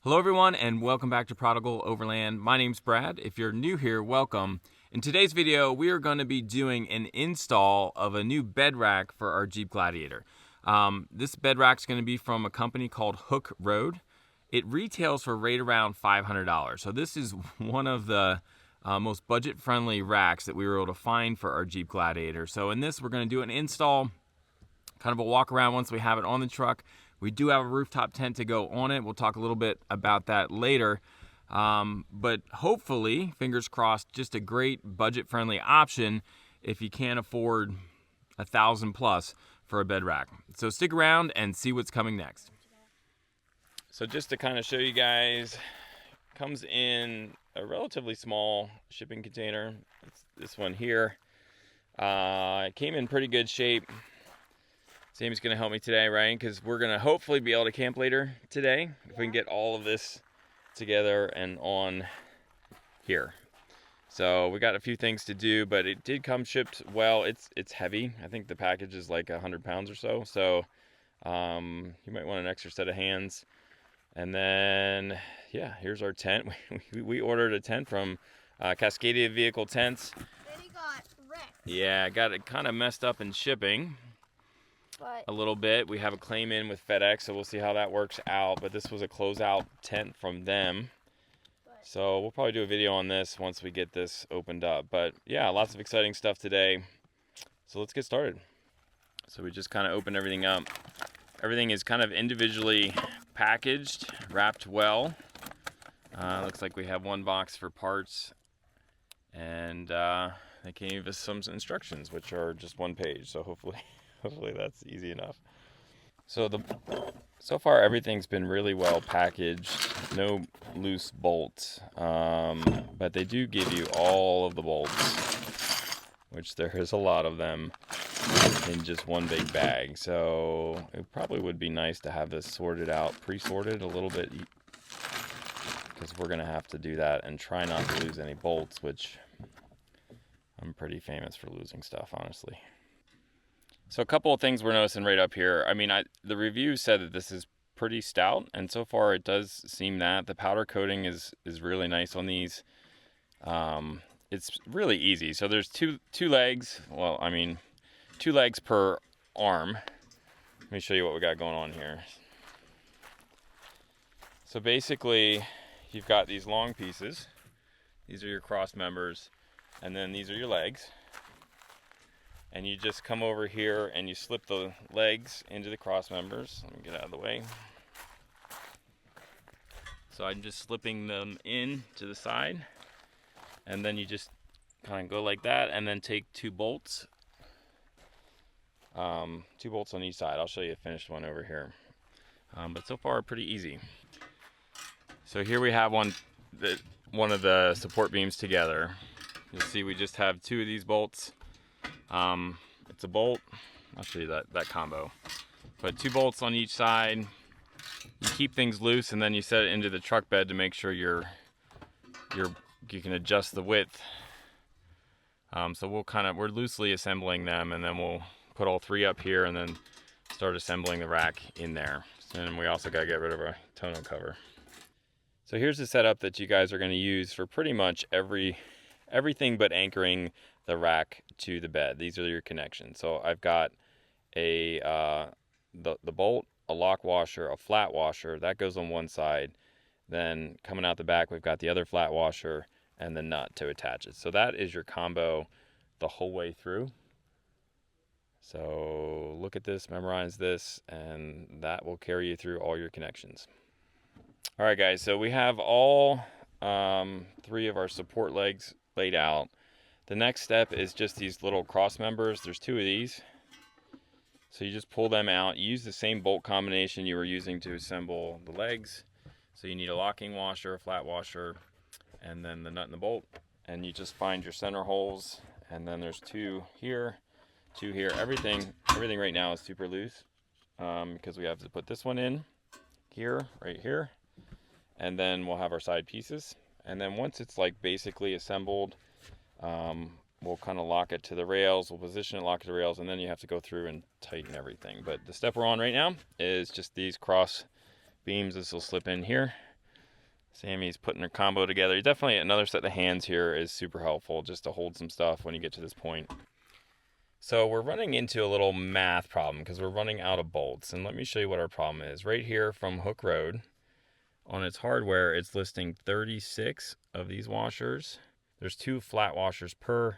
Hello everyone and welcome back to Prodigal Overland. My name's Brad. If you're new here, welcome. In today's video, we are going to be doing an install of a new bed rack for our Jeep Gladiator. This bed rack is going to be from a company called Hooke Road. It retails for right around $500. So this is one of the most budget-friendly racks that we were able to find for our Jeep Gladiator. So in this, we're going to do an install, kind of a walk around once we have it on the truck. We do have a rooftop tent to go on it. We'll talk a little bit about that later. But hopefully, fingers crossed, just a great budget-friendly option if you can't afford $1,000 plus for a bed rack. So stick around and see what's coming next. So just to kind of show you guys, comes in a relatively small shipping container. It's this one here. It came in pretty good shape. Sam's going to help me today, right? Because we're going to hopefully be able to camp later today if we can get all of this together and on here. So we got a few things to do, but it did come shipped well. It's heavy. I think the package is like 100 pounds or so. So you might want an extra set of hands. And then, yeah, here's our tent. We ordered a tent from Cascadia Vehicle Tents. Then it got wrecked. Yeah, got it kind of messed up in shipping. A little bit. We have a claim in with FedEx, so we'll see how that works out. But this was a closeout tent from them. So we'll probably do a video on this once we get this opened up. But yeah, lots of exciting stuff today. So let's get started. So we just kind of opened everything up. Everything is kind of individually packaged, wrapped well. Looks like we have one box for parts. And they gave us some instructions, which are just one page. So hopefully that's easy enough. So far everything's been really well packaged, no loose bolts, but they do give you all of the bolts, which there is a lot of them in just one big bag. So it probably would be nice to have this sorted out, pre-sorted a little bit, because we're gonna have to do that and try not to lose any bolts, which I'm pretty famous for losing stuff, honestly. So a couple of things we're noticing right up here. I mean, the review said that this is pretty stout, and so far it does seem that. The powder coating is really nice on these. It's really easy. So there's two legs. Well, I mean, 2 legs per arm. Let me show you what we got going on here. So basically, you've got these long pieces. These are your cross members, and then these are your legs. And you just come over here and you slip the legs into the cross members. Let me get out of the way. So I'm just slipping them in to the side. And then you just kind of go like that and then take 2 bolts. 2 bolts on each side. I'll show you a finished one over here. But so far pretty easy. So here we have one of the support beams together. You'll see we just have 2 of these bolts. It's a bolt. I'll show you that combo. But 2 bolts on each side. You keep things loose and then you set it into the truck bed to make sure you can adjust the width. So we're loosely assembling them, and then we'll put all 3 up here and then start assembling the rack in there. And we also got to get rid of our tonneau cover. So here's the setup that you guys are going to use for pretty much everything but anchoring the rack to the bed. These are your connections. So I've got the bolt, a lock washer, a flat washer that goes on one side. Then coming out the back, we've got the other flat washer and the nut to attach it. So that is your combo the whole way through. So look at this, memorize this, and that will carry you through all your connections. All right, guys. So we have all 3 of our support legs laid out. The next step is just these little cross members. There's 2 of these. So you just pull them out. You use the same bolt combination you were using to assemble the legs. So you need a locking washer, a flat washer, and then the nut and the bolt. And you just find your center holes. And then there's 2 here, 2 here. Everything right now is super loose because we have to put this one in here, right here. And then we'll have our side pieces. And then once it's like basically assembled, we'll kind of lock it to the rails, we'll position it, lock it to the rails, and then you have to go through and tighten everything. But the step we're on right now is just these cross beams. This will slip in here, Sammy's putting her combo together. Definitely another set of hands here is super helpful just to hold some stuff when you get to this point. So we're running into a little math problem because we're running out of bolts. And let me show you what our problem is. Right here from Hooke Road, on its hardware, it's listing 36 of these washers. There's 2 flat washers per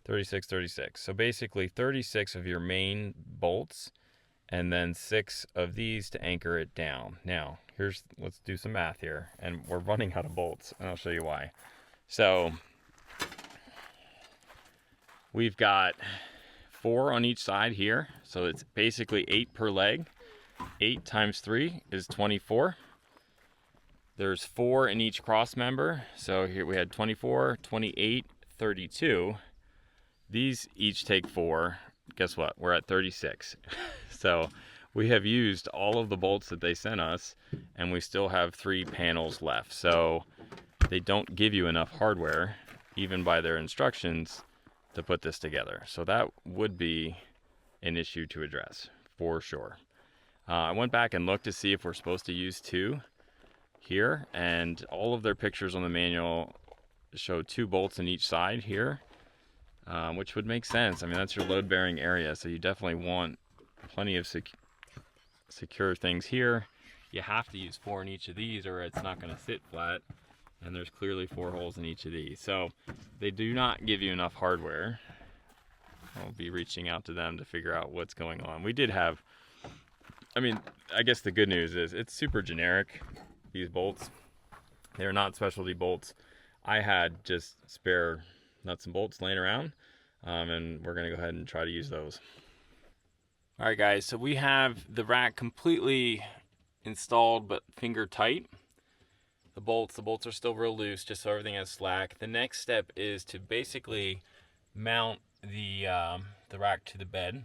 36, 36. So basically 36 of your main bolts and then 6 of these to anchor it down. Now, let's do some math here. And we're running out of bolts, and I'll show you why. So we've got 4 on each side here. So it's basically 8 per leg. 8 times 3 is 24. There's 4 in each cross member. So here we had 24, 28, 32. These each take 4. Guess what? We're at 36. So we have used all of the bolts that they sent us, and we still have 3 panels left. So they don't give you enough hardware, even by their instructions, to put this together. So that would be an issue to address for sure. I went back and looked to see if we're supposed to use 2 here, and all of their pictures on the manual show 2 bolts in each side here, which would make sense. I mean, that's your load bearing area, so you definitely want plenty of secure things here. You have to use 4 in each of these or it's not going to sit flat, and there's clearly 4 holes in each of these. So they do not give you enough hardware. I'll be reaching out to them to figure out what's going on. We did have, I mean, I guess the good news is it's super generic, these bolts. They're not specialty bolts. I had just spare nuts and bolts laying around, and we're going to go ahead and try to use those. All right, guys, so we have the rack completely installed but finger tight. The bolts are still real loose, just so everything has slack. The next step is to basically mount the rack to the bed.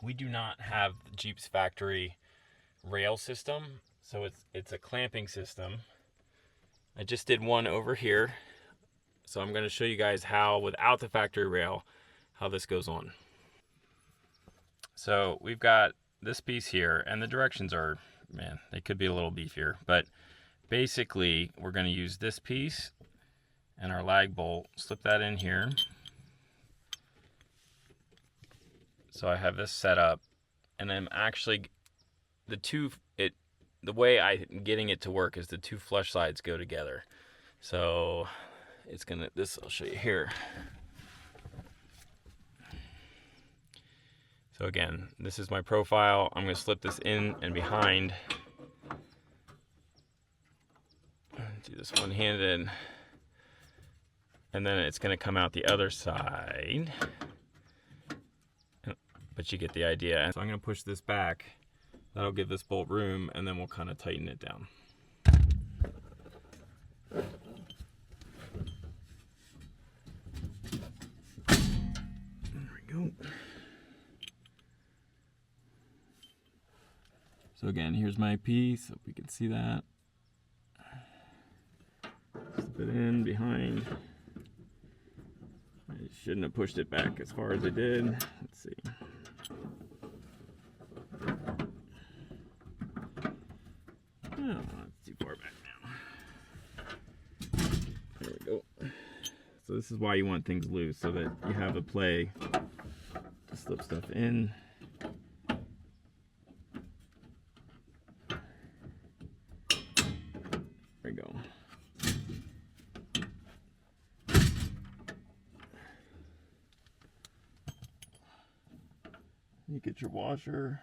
We do not have Jeep's factory rail system, so it's a clamping system. I just did one over here, so I'm going to show you guys how, without the factory rail, how this goes on. So we've got this piece here, and the directions are, man, they could be a little beefier, but basically we're going to use this piece and our lag bolt, slip that in here. So I have this set up, and I'm actually, the way I'm getting it to work is the 2 flush sides go together. So it's gonna, I'll show you here. So again, this is my profile. I'm gonna slip this in and behind. Do this one-handed. And then it's gonna come out the other side. But you get the idea. So I'm gonna push this back. That'll give this bolt room, and then we'll kind of tighten it down. There we go. So again, here's my piece. Hope you can see that. Slip it in behind. I shouldn't have pushed it back as far as I did. Let's see. Oh, it's too far back now. There we go. So this is why you want things loose, so that you have a play to slip stuff in. There we go. You get your washer.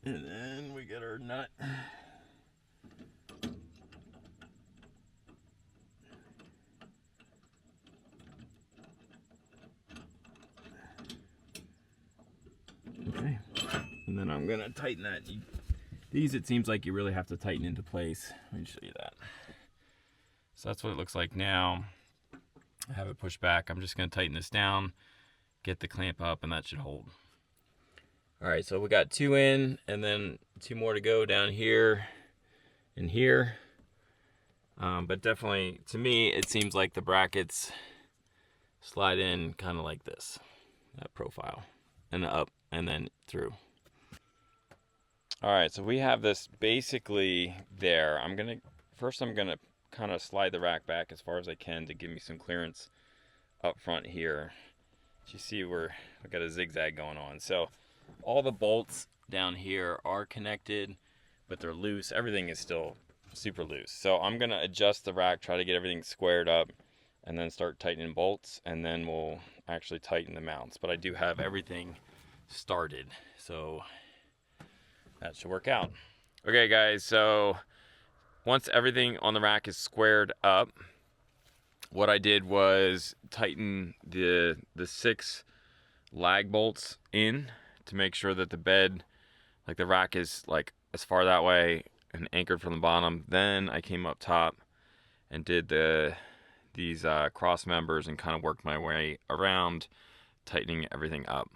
And then we get our nut. Okay. And then I'm gonna tighten that. These, it seems like you really have to tighten into place. Let me show you that. So that's what it looks like now. I have it pushed back. I'm just gonna tighten this down, get the clamp up, and that should hold. All right, so we got 2 in, and then 2 more to go down here and here. But definitely, to me, it seems like the brackets slide in kind of like this, that profile, and up and then through. All right, so we have this basically there. First I'm gonna kind of slide the rack back as far as I can to give me some clearance up front here. You see we got a zigzag going on. So all the bolts down here are connected, but they're loose. Everything is still super loose. So I'm gonna adjust the rack, try to get everything squared up, and then start tightening bolts, and then we'll actually tighten the mounts. But I do have everything started, so that should work out. Okay guys, so once everything on the rack is squared up, what I did was tighten the 6 lag bolts in to make sure that the bed, like the rack is like as far that way and anchored from the bottom. Then I came up top and did these cross members and kind of worked my way around, tightening everything up.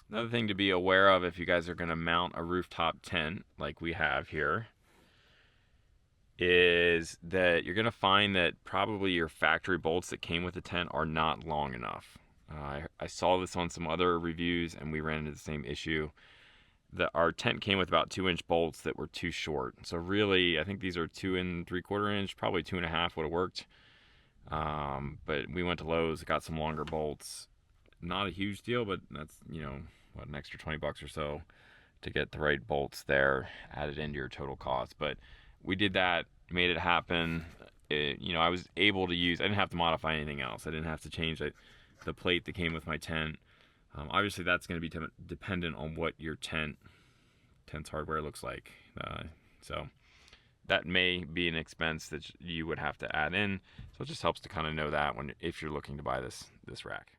Another thing to be aware of if you guys are going to mount a rooftop tent like we have here is that you're going to find that probably your factory bolts that came with the tent are not long enough. I saw this on some other reviews and we ran into the same issue. Our tent came with about 2-inch bolts that were too short. So really, I think these are 2 3/4 inch, probably 2.5 would have worked. But we went to Lowe's, got some longer bolts. Not a huge deal, but that's, you know, what, an extra $20 or so to get the right bolts there added into your total cost. But we did that, made it happen. You know, I was able to use, I didn't have to modify anything else. I didn't have to change the plate that came with my tent. Obviously that's going to be dependent on what your tent's hardware looks like. So that may be an expense that you would have to add in. So it just helps to kind of know that if you're looking to buy this rack.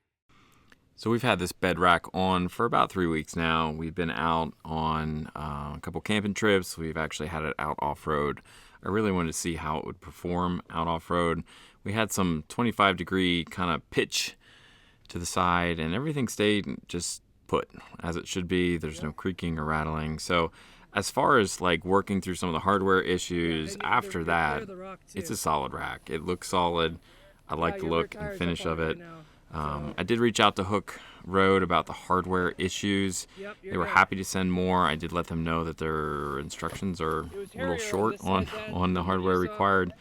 So we've had this bed rack on for about 3 weeks now. We've been out on a couple camping trips. We've actually had it out off-road. I really wanted to see how it would perform out off-road. We had some 25-degree kind of pitch to the side, and everything stayed just put as it should be. There's no creaking or rattling. So as far as like working through some of the hardware issues after that, it's a solid rack. It looks solid. I like the look and finish of it. I did reach out to Hooke Road about the hardware issues. They were happy to send more. I did let them know that their instructions are a little short on the hardware required.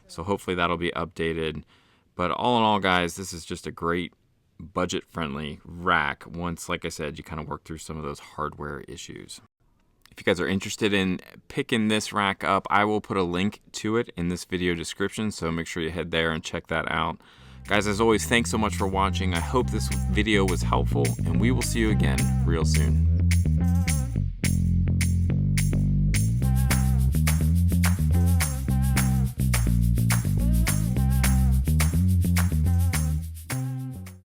So hopefully that'll be updated. But all in all, guys, this is just a great budget-friendly rack once, like I said, you kind of work through some of those hardware issues. If you guys are interested in picking this rack up, I will put a link to it in this video description, so make sure you head there and check that out. Guys, as always, thanks so much for watching. I hope this video was helpful, and we will see you again real soon.